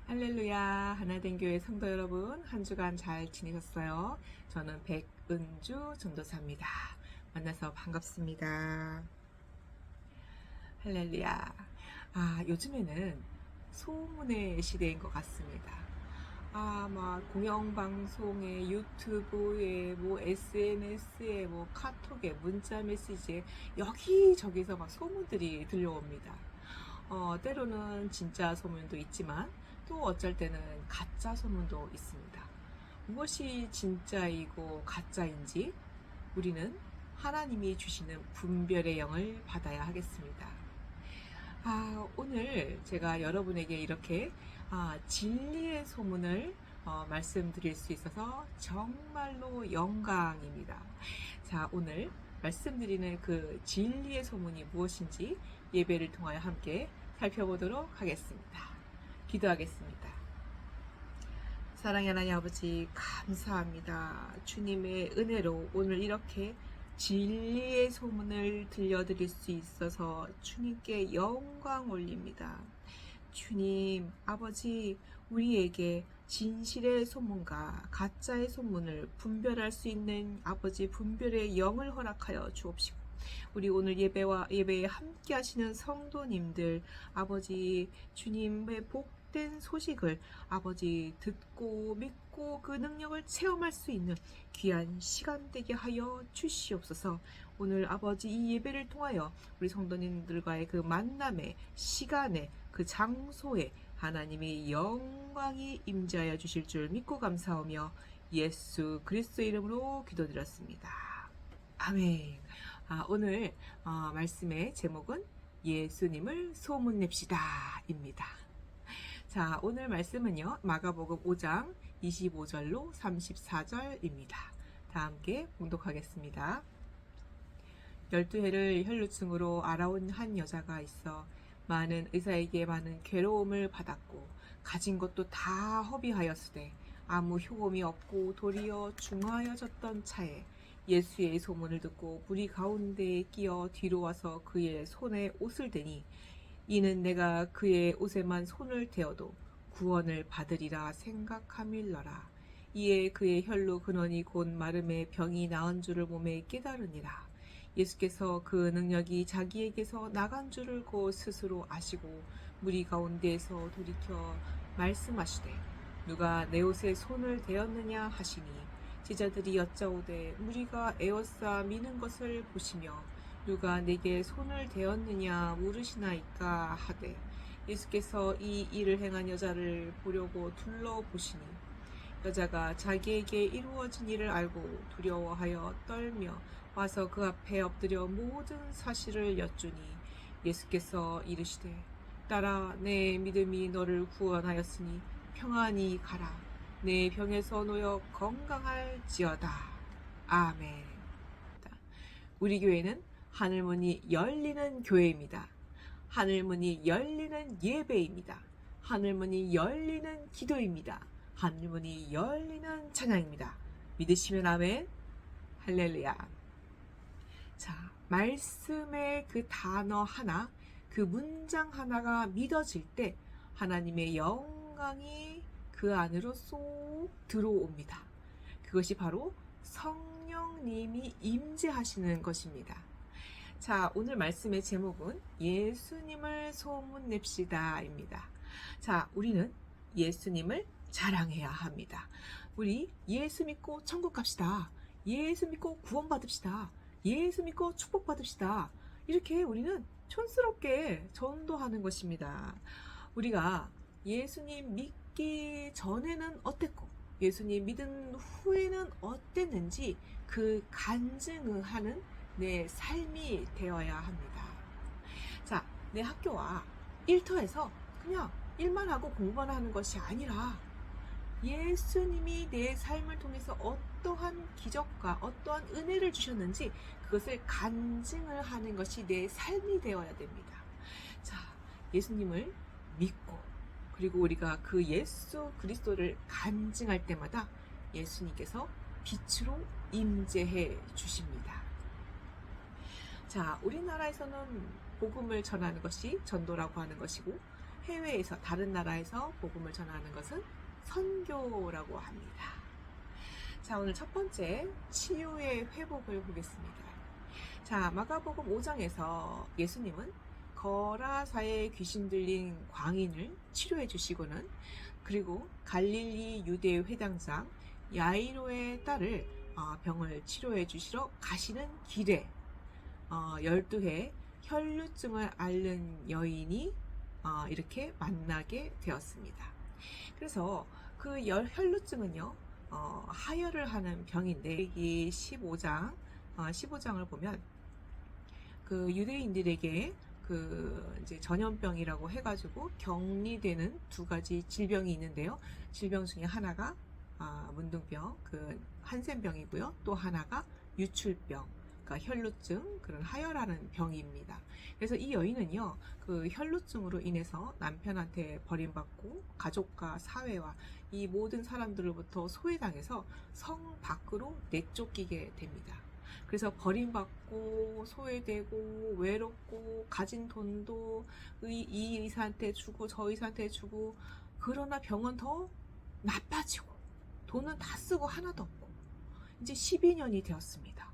할렐루야, 하나된 교회 성도 여러분, 한 주간 잘 지내셨어요? 저는 백은주 전도사입니다. 만나서 반갑습니다. 할렐루야. 요즘에는 소문의 시대인 것 같습니다. 막 공영방송에, 유튜브에, SNS에, 카톡에, 문자 메시지에 여기저기서 막 소문들이 들려옵니다. 때로는 진짜 소문도 있지만 또 어쩔 때는 가짜 소문도 있습니다. 무엇이 진짜이고 가짜인지 우리는 하나님이 주시는 분별의 영을 받아야 하겠습니다. 오늘 제가 여러분에게 이렇게 진리의 소문을 말씀드릴 수 있어서 정말로 영광입니다. 자, 오늘 말씀드리는 그 진리의 소문이 무엇인지 예배를 통하여 함께 살펴보도록 하겠습니다. 기도하겠습니다. 사랑의 하나님 아버지, 감사합니다. 주님의 은혜로 오늘 이렇게 진리의 소문을 들려드릴 수 있어서 주님께 영광 올립니다. 주님, 아버지, 우리에게 진실의 소문과 가짜의 소문을 분별할 수 있는 아버지 분별의 영을 허락하여 주옵시고, 우리 오늘 예배에 함께 하시는 성도님들, 아버지 주님의 복된 소식을 아버지 듣고 믿고 그 능력을 체험할 수 있는 귀한 시간 되게 하여 주시옵소서. 오늘 아버지 이 예배를 통하여 우리 성도님들과의 그 만남의 시간에, 그 장소에 하나님의 영광이 임재하여 주실 줄 믿고 감사하며 예수 그리스도 이름으로 기도드렸습니다. 아멘. 오늘 말씀의 제목은 예수님을 소문냅시다 입니다. 자, 오늘 말씀은요, 마가복음 5장 25절로 34절입니다. 다 함께 봉독하겠습니다. 12해를 혈루증으로 앓아온 한 여자가 있어 많은 의사에게 많은 괴로움을 받았고 가진 것도 다 허비하였으되 아무 효험이 없고 도리어 중하여졌던 차에 예수의 소문을 듣고 무리 가운데에 끼어 뒤로 와서 그의 손에 옷을 대니 이는 내가 그의 옷에만 손을 대어도 구원을 받으리라 생각함일러라. 이에 그의 혈루 근원이 곧 마름에 병이 나은 줄을 몸에 깨달으니라. 예수께서 그 능력이 자기에게서 나간 줄을 곧 스스로 아시고 무리 가운데에서 돌이켜 말씀하시되 누가 내 옷에 손을 대었느냐 하시니 제자들이 여짜오되 무리가 에워싸 미는 것을 보시며 누가 내게 손을 대었느냐 물으시나이까 하되 예수께서 이 일을 행한 여자를 보려고 둘러보시니 여자가 자기에게 이루어진 일을 알고 두려워하여 떨며 와서 그 앞에 엎드려 모든 사실을 여쭈니 예수께서 이르시되 딸아 내 믿음이 너를 구원하였으니 평안히 가라. 내 병에서 놓여 건강할지어다. 아멘. 우리 교회는 하늘문이 열리는 교회입니다. 하늘문이 열리는 예배입니다. 하늘문이 열리는 기도입니다. 하늘문이 열리는 찬양입니다. 믿으시면 아멘. 할렐루야. 자, 말씀의 그 단어 하나, 그 문장 하나가 믿어질 때 하나님의 영광이 그 안으로 쏙 들어옵니다. 그것이 바로 성령님이 임재하시는 것입니다. 자, 오늘 말씀의 제목은 예수님을 소문냅시다 입니다. 자, 우리는 예수님을 자랑해야 합니다. 우리 예수 믿고 천국 갑시다. 예수 믿고 구원 받읍시다. 예수 믿고 축복 받읍시다. 이렇게 우리는 촌스럽게 전도하는 것입니다. 우리가 예수님 믿기 전에는 어땠고 예수님 믿은 후에는 어땠는지 그 간증을 하는 내 삶이 되어야 합니다. 자, 내 학교와 일터에서 그냥 일만 하고 공부만 하는 것이 아니라 예수님이 내 삶을 통해서 어떠한 기적과 어떠한 은혜를 주셨는지 그것을 간증을 하는 것이 내 삶이 되어야 됩니다. 자, 예수님을 믿고 그리고 우리가 그 예수 그리스도를 간증할 때마다 예수님께서 빛으로 임재해 주십니다. 자, 우리나라에서는 복음을 전하는 것이 전도라고 하는 것이고 해외에서 다른 나라에서 복음을 전하는 것은 선교라고 합니다. 자, 오늘 첫 번째 치유의 회복을 보겠습니다. 자, 마가복음 5장에서 예수님은 거라사에 귀신 들린 광인을 치료해 주시고는 그리고 갈릴리 유대 회당장 야이로의 딸을 병을 치료해 주시러 가시는 길에 12해 혈루증을 앓는 여인이 이렇게 만나게 되었습니다. 그래서 그 혈루증은요, 하혈을 하는 병인데, 이 15장을 보면 그 유대인들에게 그 이제 전염병이라고 해가지고 격리되는 두 가지 질병이 있는데요. 질병 중에 하나가 문둥병, 그 한센병이고요. 또 하나가 유출병, 그러니까 혈루증, 그런 하혈하는 병입니다. 그래서 이 여인은요, 그 혈루증으로 인해서 남편한테 버림받고 가족과 사회와 이 모든 사람들로부터 소외당해서 성 밖으로 내쫓기게 됩니다. 그래서 버림받고 소외되고 외롭고 가진 돈도 이 의사한테 주고 저 의사한테 주고, 그러나 병은 더 나빠지고 돈은 다 쓰고 하나도 없고, 이제 12년이 되었습니다.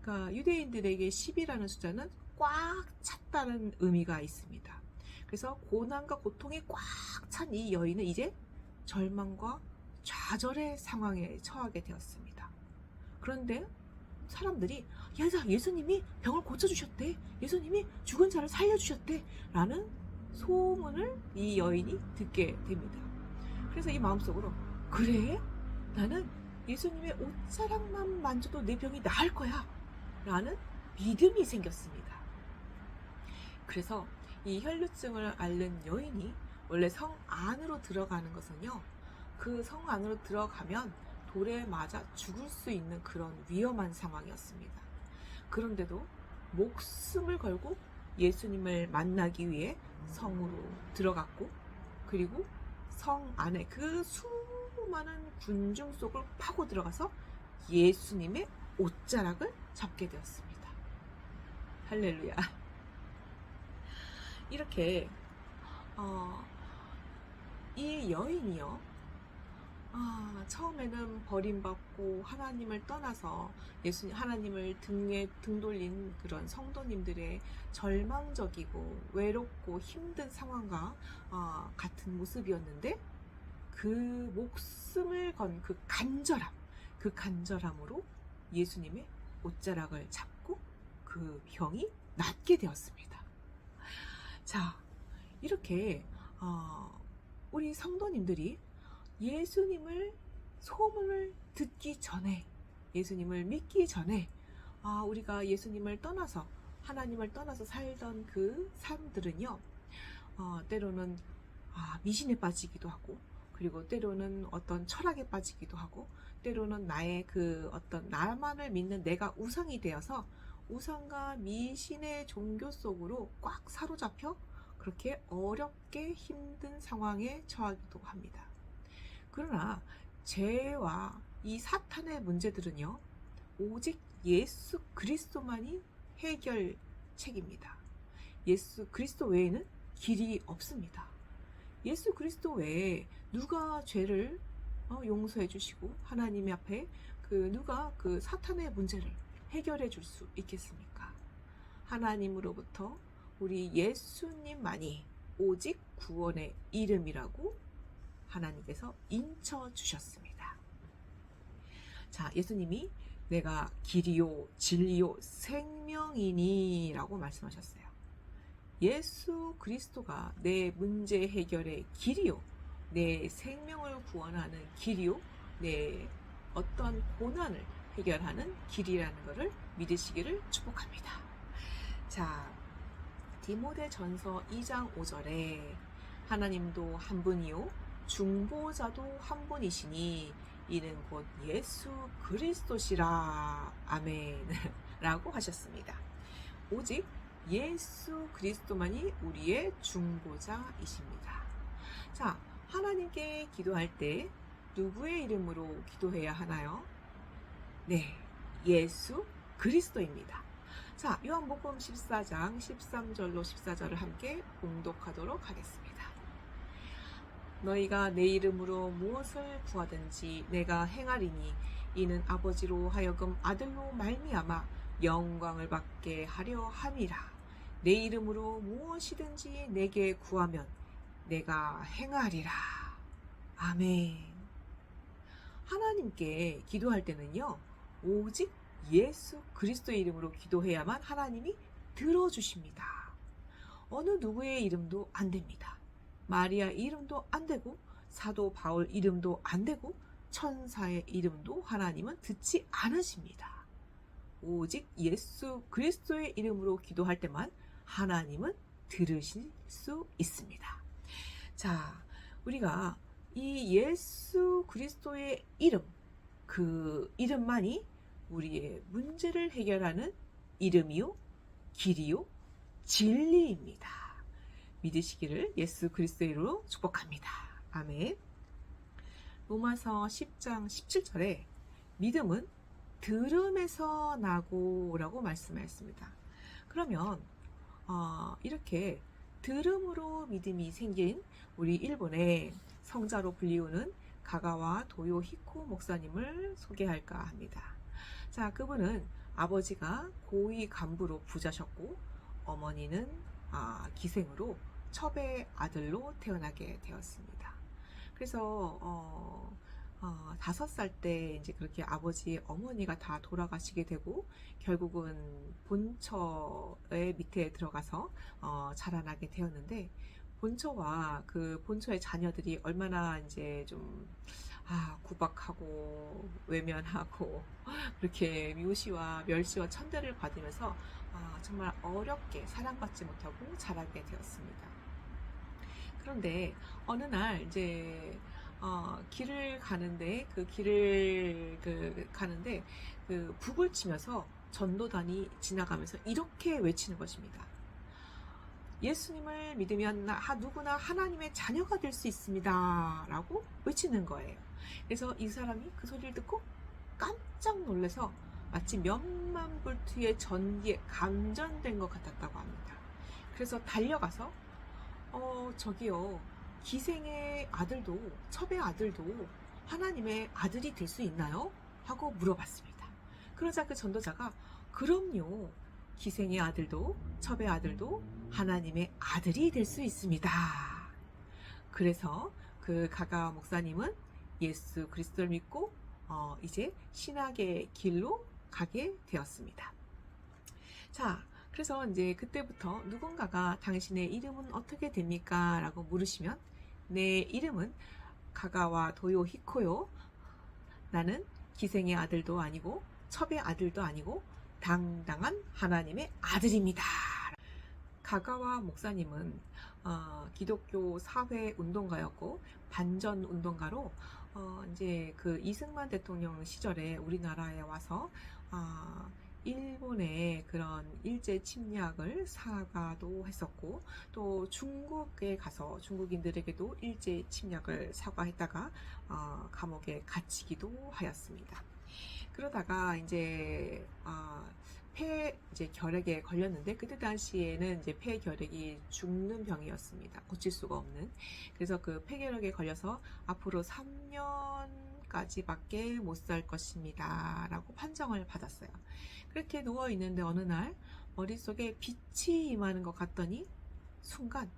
그러니까 유대인들에게 10이라는 숫자는 꽉 찼다는 의미가 있습니다. 그래서 고난과 고통이 꽉 찬 이 여인은 이제 절망과 좌절의 상황에 처하게 되었습니다. 그런데 사람들이 예수님이 병을 고쳐주셨대, 예수님이 죽은 자를 살려주셨대 라는 소문을 이 여인이 듣게 됩니다. 그래서 이 마음속으로, 그래? 나는 예수님의 옷자락만 만져도 내 병이 나을 거야 라는 믿음이 생겼습니다. 그래서 이 혈루증을 앓는 여인이 원래 성 안으로 들어가는 것은요, 그 성 안으로 들어가면 돌에 맞아 죽을 수 있는 그런 위험한 상황이었습니다. 그런데도 목숨을 걸고 예수님을 만나기 위해 성으로 들어갔고, 그리고 성 안에 그 수많은 군중 속을 파고 들어가서 예수님의 옷자락을 잡게 되었습니다. 할렐루야. 이렇게 이 여인이요, 처음에는 버림받고 하나님을 떠나서 하나님을 등에 등 돌린 그런 성도님들의 절망적이고 외롭고 힘든 상황과 같은 모습이었는데, 그 목숨을 건 그 간절함으로 예수님의 옷자락을 잡고 그 병이 낫게 되었습니다. 자, 이렇게 우리 성도님들이 예수님을 소문을 듣기 전에, 예수님을 믿기 전에 우리가 예수님을 떠나서, 하나님을 떠나서 살던 그 삶들은요, 때로는 미신에 빠지기도 하고, 그리고 때로는 어떤 철학에 빠지기도 하고, 때로는 나의 그 어떤 나만을 믿는 내가 우상이 되어서 우상과 미신의 종교 속으로 꽉 사로잡혀 그렇게 어렵게 힘든 상황에 처하기도 합니다. 그러나 죄와 이 사탄의 문제들은요, 오직 예수 그리스도만이 해결책입니다. 예수 그리스도 외에는 길이 없습니다. 예수 그리스도 외에 누가 죄를 용서해 주시고 하나님 앞에 누가 그 사탄의 문제를 해결해 줄 수 있겠습니까? 하나님으로부터 우리 예수님만이 오직 구원의 이름이라고 하나님께서 인쳐 주셨습니다. 자, 예수님이 내가 길이요 진리요 생명이니 라고 말씀하셨어요. 예수 그리스도가 내 문제 해결의 길이요, 내 생명을 구원하는 길이요, 내 어떤 고난을 해결하는 길이라는 것을 믿으시기를 축복합니다. 자, 디모데전서 2장 5절에 하나님도 한 분이요 중보자도 한 분이시니 이는 곧 예수 그리스도시라. 아멘 라고 하셨습니다. 오직 예수 그리스도만이 우리의 중보자이십니다. 자, 하나님께 기도할 때 누구의 이름으로 기도해야 하나요? 네, 예수 그리스도입니다. 자, 요한복음 14장 13절로 14절을 함께 봉독하도록 하겠습니다. 너희가 내 이름으로 무엇을 구하든지 내가 행하리니 이는 아버지로 하여금 아들로 말미암아 영광을 받게 하려 함이라. 내 이름으로 무엇이든지 내게 구하면 내가 행하리라. 아멘. 하나님께 기도할 때는요, 오직 예수 그리스도의 이름으로 기도해야만 하나님이 들어주십니다. 어느 누구의 이름도 안 됩니다. 마리아 이름도 안 되고 사도 바울 이름도 안 되고 천사의 이름도 하나님은 듣지 않으십니다. 오직 예수 그리스도의 이름으로 기도할 때만 하나님은 들으실 수 있습니다. 자, 우리가 이 예수 그리스도의 이름, 그 이름만이 우리의 문제를 해결하는 이름이요, 길이요, 진리입니다. 믿으시기를 예수 그리스도의 이름으로 축복합니다. 아멘. 로마서 10장 17절에 믿음은 들음에서 나고 라고 말씀하였습니다. 그러면 이렇게 들음으로 믿음이 생긴 우리 일본의 성자로 불리우는 가가와 도요 히코 목사님을 소개할까 합니다. 자, 그분은 아버지가 고위 간부로 부자셨고 어머니는 기생으로 첩의 아들로 태어나게 되었습니다. 그래서 5살 때 이제 그렇게 아버지 어머니가 다 돌아가시게 되고 결국은 본처의 밑에 들어가서 자라나게 되었는데, 본처와 그 본처의 자녀들이 얼마나 이제 좀 구박하고 외면하고 그렇게 묘시와 멸시와 천대를 받으면서 정말 어렵게 사랑받지 못하고 자라게 되었습니다. 그런데 어느 날 이제 길을 가는데 가는데 북을 치면서 전도단이 지나가면서 이렇게 외치는 것입니다. 예수님을 믿으면 누구나 하나님의 자녀가 될 수 있습니다 라고 외치는 거예요. 그래서 이 사람이 그 소리를 듣고 깜짝 놀라서 마치 몇만불투의 전기에 감전된 것 같았다고 합니다. 그래서 달려가서 저기요, 기생의 아들도, 첩의 아들도 하나님의 아들이 될 수 있나요? 하고 물어봤습니다. 그러자 그 전도자가 그럼요, 기생의 아들도 첩의 아들도 하나님의 아들이 될 수 있습니다. 그래서 그 가가 목사님은 예수 그리스도를 믿고 이제 신학의 길로 가게 되었습니다. 자, 그래서 이제 그때부터 누군가가 당신의 이름은 어떻게 됩니까? 라고 물으시면 내 이름은 가가와 도요 히코요. 나는 기생의 아들도 아니고 첩의 아들도 아니고 당당한 하나님의 아들입니다. 가가와 목사님은 기독교 사회 운동가였고 반전 운동가로 이제 그 이승만 대통령 시절에 우리나라에 와서 일본의 그런 일제 침략을 사과도 했었고, 또 중국에 가서 중국인들에게도 일제 침략을 사과했다가 감옥에 갇히기도 하였습니다. 그러다가 이제 이제 결핵에 걸렸는데, 그때 당시에는 이제 폐결핵이 죽는 병이었습니다. 고칠 수가 없는. 그래서 그 폐결핵에 걸려서 앞으로 3년까지밖에 못 살 것입니다 라고 판정을 받았어요. 그렇게 누워 있는데 어느 날 머릿속에 빛이 임하는 것 같더니 순간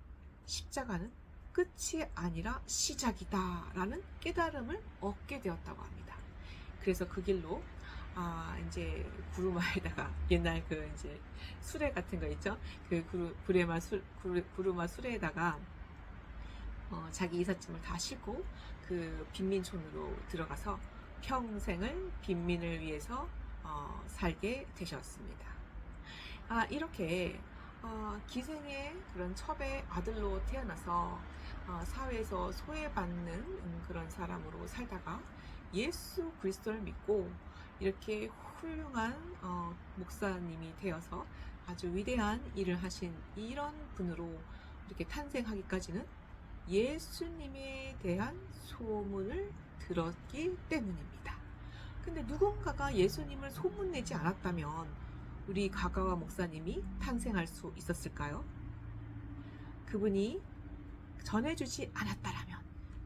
십자가는 끝이 아니라 시작이다 라는 깨달음을 얻게 되었다고 합니다. 그래서 그 길로 이제 구루마에다가 옛날 그 이제 수레 같은 거 있죠? 그 구루마 수레에다가 자기 이삿짐을 다 싣고 그 빈민촌으로 들어가서 평생을 빈민을 위해서 살게 되셨습니다. 이렇게 기생의 그런 첩의 아들로 태어나서 사회에서 소외받는 그런 사람으로 살다가 예수 그리스도를 믿고 이렇게 훌륭한 목사님이 되어서 아주 위대한 일을 하신 이런 분으로 이렇게 탄생하기까지는 예수님에 대한 소문을 들었기 때문입니다. 근데 누군가가 예수님을 소문내지 않았다면 우리 가가와 목사님이 탄생할 수 있었을까요? 그분이 전해주지 않았다라면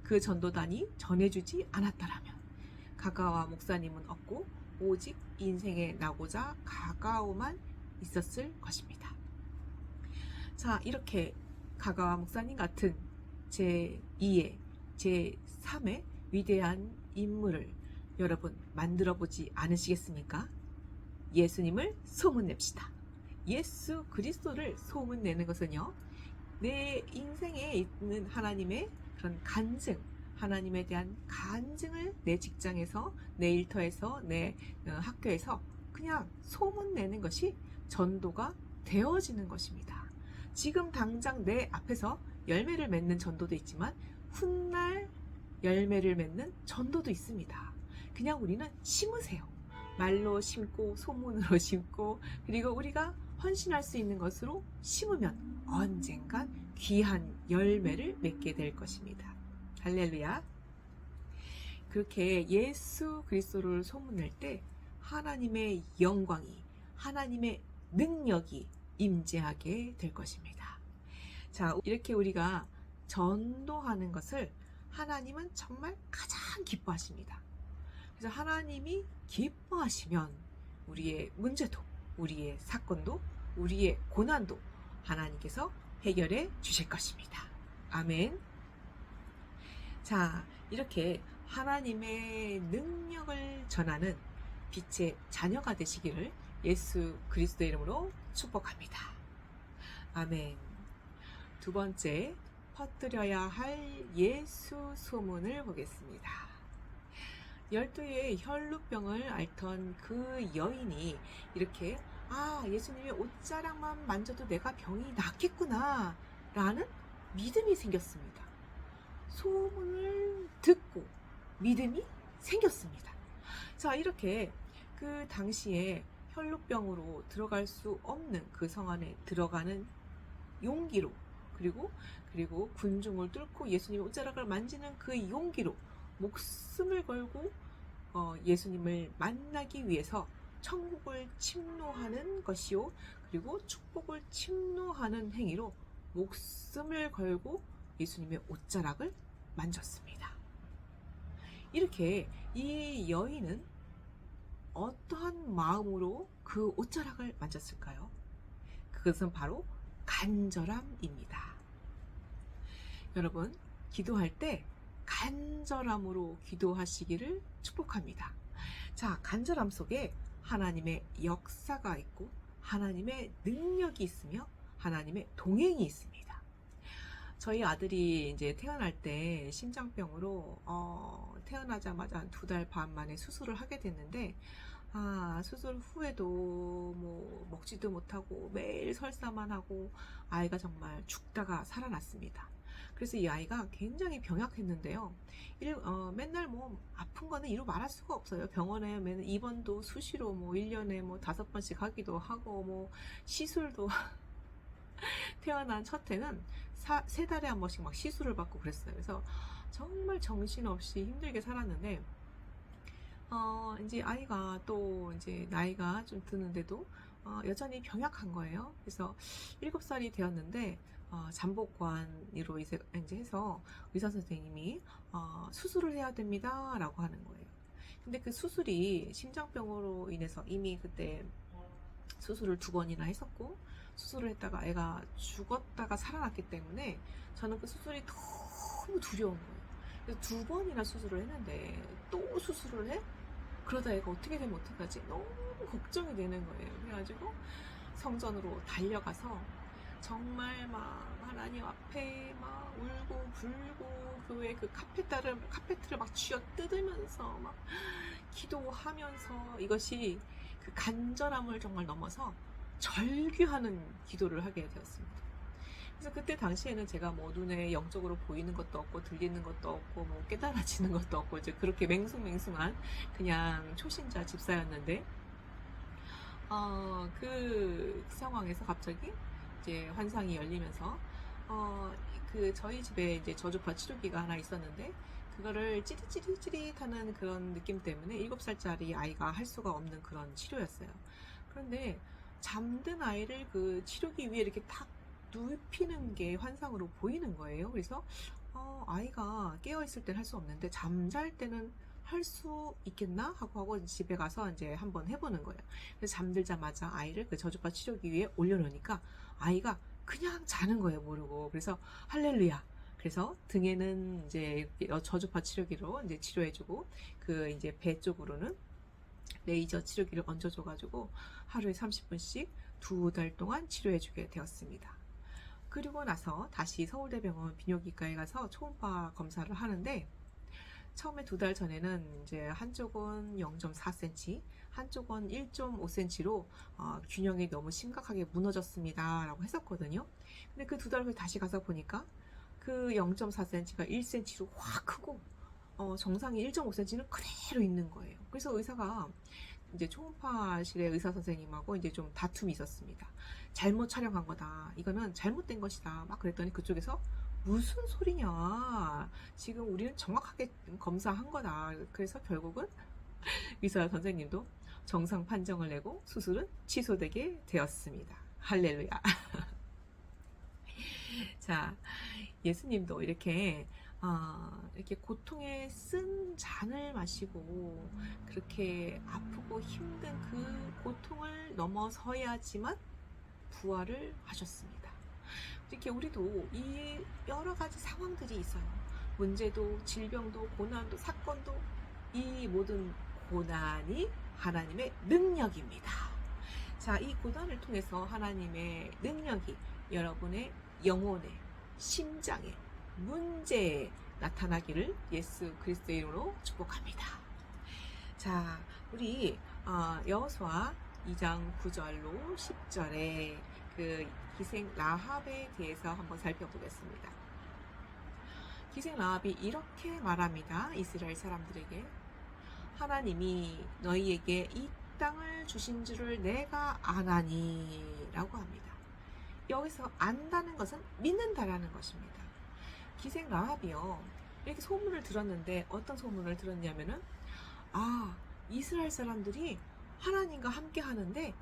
그 전도단이 전해주지 않았더라면 가가와 목사님은 없고 오직 인생에 나고자 가가오만 있었을 것입니다. 자, 이렇게 가가와 목사님 같은 제2의 제3의 위대한 인물을 여러분 만들어 보지 않으시겠습니까? 예수님을 소문냅시다. 예수 그리스도를 소문내는 것은요, 내 인생에 있는 하나님의 그런 간증, 하나님에 대한 간증을 내 직장에서, 내 일터에서, 내 학교에서 그냥 소문내는 것이 전도가 되어지는 것입니다. 지금 당장 내 앞에서 열매를 맺는 전도도 있지만 훗날 열매를 맺는 전도도 있습니다. 그냥 우리는 심으세요. 말로 심고 소문으로 심고, 그리고 우리가 헌신할 수 있는 것으로 심으면 언젠간 귀한 열매를 맺게 될 것입니다. 할렐루야. 그렇게 예수 그리스도를 소문낼 때 하나님의 영광이, 하나님의 능력이 임재하게 될 것입니다. 자, 이렇게 우리가 전도하는 것을 하나님은 정말 가장 기뻐하십니다. 그래서 하나님이 기뻐하시면 우리의 문제도, 우리의 사건도, 우리의 고난도 하나님께서 해결해 주실 것입니다. 아멘. 자, 이렇게 하나님의 능력을 전하는 빛의 자녀가 되시기를 예수 그리스도의 이름으로 축복합니다. 아멘. 두 번째, 퍼뜨려야 할 예수 소문을 보겠습니다. 12의 혈루병을 앓던 그 여인이 이렇게 예수님의 옷자락만 만져도 내가 병이 낫겠구나 라는 믿음이 생겼습니다. 소문을 듣고 믿음이 생겼습니다. 자, 이렇게 그 당시에 혈루병으로 들어갈 수 없는 그 성 안에 들어가는 용기로, 그리고 군중을 뚫고 예수님의 옷자락을 만지는 그 용기로 목숨을 걸고 예수님을 만나기 위해서 천국을 침노하는 것이요, 그리고 축복을 침노하는 행위로 목숨을 걸고 예수님의 옷자락을 만졌습니다. 이렇게 이 여인은 어떠한 마음으로 그 옷자락을 만졌을까요? 그것은 바로 간절함입니다. 여러분, 기도할 때 간절함으로 기도하시기를 축복합니다. 자, 간절함 속에 하나님의 역사가 있고 하나님의 능력이 있으며 하나님의 동행이 있습니다. 저희 아들이 이제 태어날 때 심장병으로 태어나자마자 한 2달 반 만에 수술을 하게 됐는데, 수술 후에도 뭐 먹지도 못하고 매일 설사만 하고 아이가 정말 죽다가 살아났습니다. 그래서 이 아이가 굉장히 병약했는데요. 맨날 뭐 아픈 거는 이루 말할 수가 없어요. 병원에 맨날 입원도 수시로 1년에 5번씩 하기도 하고 시술도 태어난 첫 해는 3달에 한 번씩 막 시술을 받고 그랬어요. 그래서 정말 정신없이 힘들게 살았는데, 이제 아이가 또 이제 나이가 좀 드는데도 여전히 병약한 거예요. 그래서 7살이 되었는데 잠복관으로 이제 해서 의사 선생님이 수술을 해야 됩니다 라고 하는 거예요. 근데 그 수술이 심장병으로 인해서 이미 그때 수술을 2번이나 했었고, 수술을 했다가 애가 죽었다가 살아났기 때문에 저는 그 수술이 너무 두려운 거예요. 그래서 2번이나 수술을 했는데 또 수술을 해? 그러다 애가 어떻게 되면 어떡하지? 너무 걱정이 되는 거예요. 그래가지고 성전으로 달려가서 정말 막 하나님 앞에 막 울고 불고 교회 그 카페트를 막 쥐어 뜯으면서 막 기도하면서 이것이 그 간절함을 정말 넘어서 절규하는 기도를 하게 되었습니다. 그래서 그때 당시에는 제가 눈에 영적으로 보이는 것도 없고 들리는 것도 없고 깨달아지는 것도 없고 이제 그렇게 맹숭맹숭한 그냥 초신자 집사였는데, 그 상황에서 갑자기 이제 환상이 열리면서 저희 집에 이제 저주파 치료기가 하나 있었는데 그거를 찌릿찌릿찌릿하는 그런 느낌 때문에 7살짜리 아이가 할 수가 없는 그런 치료였어요. 그런데 잠든 아이를 그 치료기 위에 이렇게 탁 눕히는 게 환상으로 보이는 거예요. 그래서 아이가 깨어있을 때는 할 수 없는데 잠잘 때는 할 수 있겠나? 하고 집에 가서 이제 한번 해보는 거예요. 그래서 잠들자마자 아이를 그 저주파 치료기 위에 올려놓으니까 아이가 그냥 자는 거예요, 모르고. 그래서 할렐루야. 그래서 등에는 이제 저주파 치료기로 이제 치료해주고, 그 이제 배 쪽으로는 레이저 치료기를 얹어줘가지고 하루에 30분씩 2달 동안 치료해주게 되었습니다. 그리고 나서 다시 서울대병원 비뇨기과에 가서 초음파 검사를 하는데, 처음에 2달 전에는 이제 한쪽은 0.4cm, 한쪽은 1.5cm로 균형이 너무 심각하게 무너졌습니다 라고 했었거든요. 근데 그 2달 후에 다시 가서 보니까 그 0.4cm가 1cm로 확 크고 정상이 1.5cm는 그대로 있는 거예요. 그래서 의사가 이제 초음파실의 의사 선생님하고 이제 좀 다툼이 있었습니다. 잘못 촬영한 거다. 이거는 잘못된 것이다. 막 그랬더니 그쪽에서 무슨 소리냐. 지금 우리는 정확하게 검사한 거다. 그래서 결국은 의사 선생님도 정상 판정을 내고 수술은 취소되게 되었습니다. 할렐루야. 자, 예수님도 이렇게 고통에 쓴 잔을 마시고 그렇게 아프고 힘든 그 고통을 넘어서야지만 부활을 하셨습니다. 이렇게 우리도 이 여러 가지 상황들이 있어요. 문제도, 질병도, 고난도, 사건도, 이 모든 고난이 하나님의 능력입니다. 자, 이 고난을 통해서 하나님의 능력이 여러분의 영혼에, 심장에, 문제에 나타나기를 예수 그리스도의 이름으로 축복합니다. 자, 우리 여호수아 2장 9절로 10절에 그 기생 라합에 대해서 한번 살펴보겠습니다. 기생 라합이 이렇게 말합니다. 이스라엘 사람들에게 하나님이 너희에게 이 땅을 주신 줄을 내가 아나니 라고 합니다. 여기서 안다는 것은 믿는다라는 것입니다. 기생 라합이요, 이렇게 소문을 들었는데 어떤 소문을 들었냐면은 이스라엘 사람들이 하나님과 함께 하는데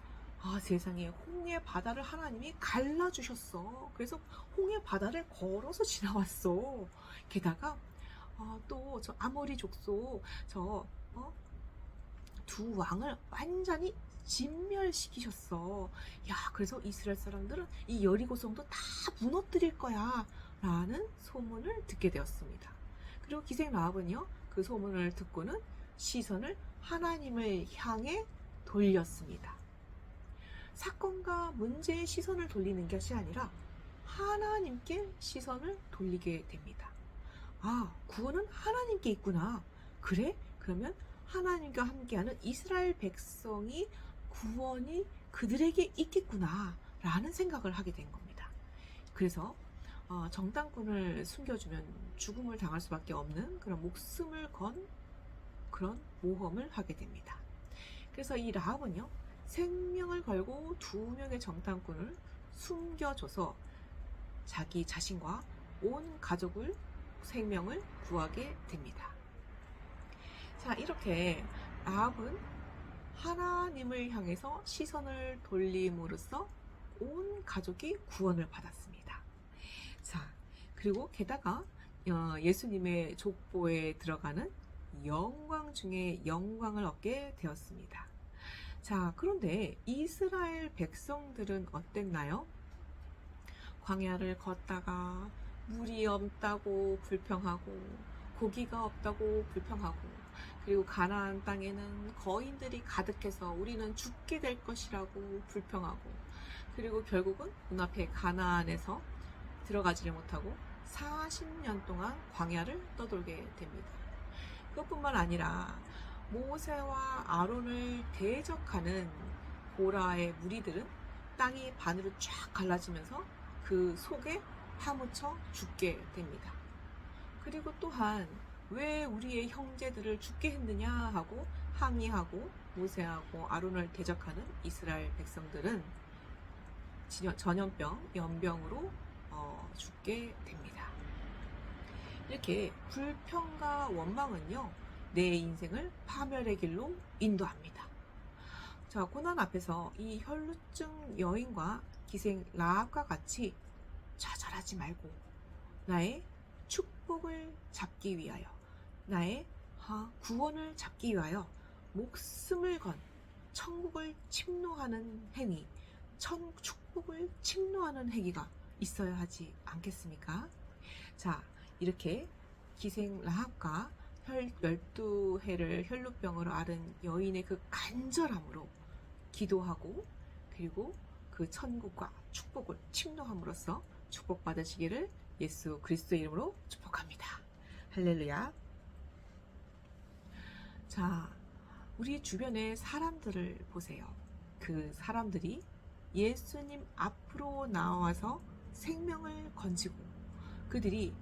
세상에 홍해 바다를 하나님이 갈라주셨어. 그래서 홍해 바다를 걸어서 지나왔어. 게다가 또 저 아모리 족속 두 왕을 완전히 진멸시키셨어. 야, 그래서 이스라엘 사람들은 이 여리고성도 다 무너뜨릴 거야 라는 소문을 듣게 되었습니다. 그리고 기생 라합은요, 그 소문을 듣고는 시선을 하나님을 향해 돌렸습니다. 사건과 문제에 시선을 돌리는 것이 아니라 하나님께 시선을 돌리게 됩니다. 구원은 하나님께 있구나. 그래? 그러면 하나님과 함께하는 이스라엘 백성이 구원이 그들에게 있겠구나 라는 생각을 하게 된 겁니다. 그래서 정탐꾼을 숨겨주면 죽음을 당할 수밖에 없는 그런 목숨을 건 그런 모험을 하게 됩니다. 그래서 이 라합은요, 생명을 걸고 2명의 정탐꾼을 숨겨줘서 자기 자신과 온 가족을 생명을 구하게 됩니다. 자, 이렇게 라합은 하나님을 향해서 시선을 돌림으로써 온 가족이 구원을 받았습니다. 자, 그리고 게다가 예수님의 족보에 들어가는 영광 중에 영광을 얻게 되었습니다. 자, 그런데 이스라엘 백성들은 어땠나요? 광야를 걷다가 물이 없다고 불평하고 고기가 없다고 불평하고, 그리고 가나안 땅에는 거인들이 가득해서 우리는 죽게 될 것이라고 불평하고, 그리고 결국은 눈앞에 가나안에서 들어가지를 못하고 40년 동안 광야를 떠돌게 됩니다. 그것뿐만 아니라 모세와 아론을 대적하는 고라의 무리들은 땅이 반으로 쫙 갈라지면서 그 속에 파묻혀 죽게 됩니다. 그리고 또한 왜 우리의 형제들을 죽게 했느냐 하고 항의하고 모세하고 아론을 대적하는 이스라엘 백성들은 전염병, 연병으로 죽게 됩니다. 이렇게 불평과 원망은요, 내 인생을 파멸의 길로 인도합니다. 자, 고난 앞에서 이 혈루증 여인과 기생 라합과 같이 좌절하지 말고 나의 축복을 잡기 위하여, 나의 구원을 잡기 위하여 목숨을 건 천국을 침노하는 행위, 축복을 침노하는 행위가 있어야 하지 않겠습니까? 자, 이렇게 기생 라합과 12해를 혈루병으로 앓은 여인의 그 간절함으로 기도하고, 그리고 그 천국과 축복을 침노함으로써 축복받으시기를 예수 그리스도의 이름으로 축복합니다. 할렐루야. 자, 우리 주변의 사람들을 보세요. 그 사람들이 예수님 앞으로 나와서 생명을 건지고, 그들이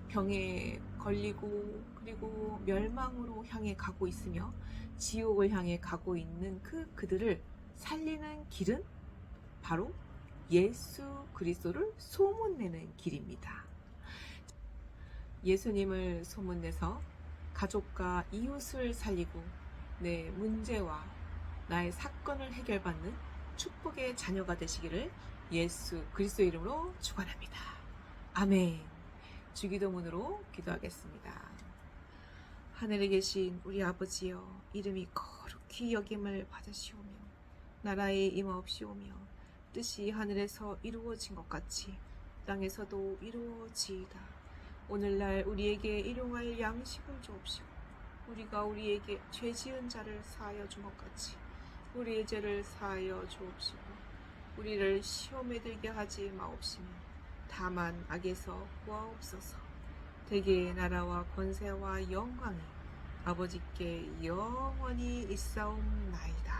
병에 걸리고 그리고 멸망으로 향해 가고 있으며 지옥을 향해 가고 있는 그들을 살리는 길은 바로 예수 그리스도를 소문내는 길입니다. 예수님을 소문내서 가족과 이웃을 살리고 내 문제와 나의 사건을 해결받는 축복의 자녀가 되시기를 예수 그리스도의 이름으로 축원합니다. 아멘. 주기도문으로 기도하겠습니다. 하늘에 계신 우리 아버지여, 이름이 거룩히 여김을 받으시오며 나라의 임하옵시오며 뜻이 하늘에서 이루어진 것 같이 땅에서도 이루어지이다. 오늘날 우리에게 일용할 양식을 주옵시고 우리가 우리에게 죄 지은 자를 사하여 준 것 같이 우리의 죄를 사하여 주옵시고 우리를 시험에 들게 하지 마옵시며 다만 악에서 구하옵소서. 대개의 나라와 권세와 영광이 아버지께 영원히 있사옵나이다.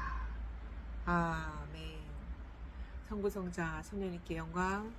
아멘. 성부 성자 성령님께 영광.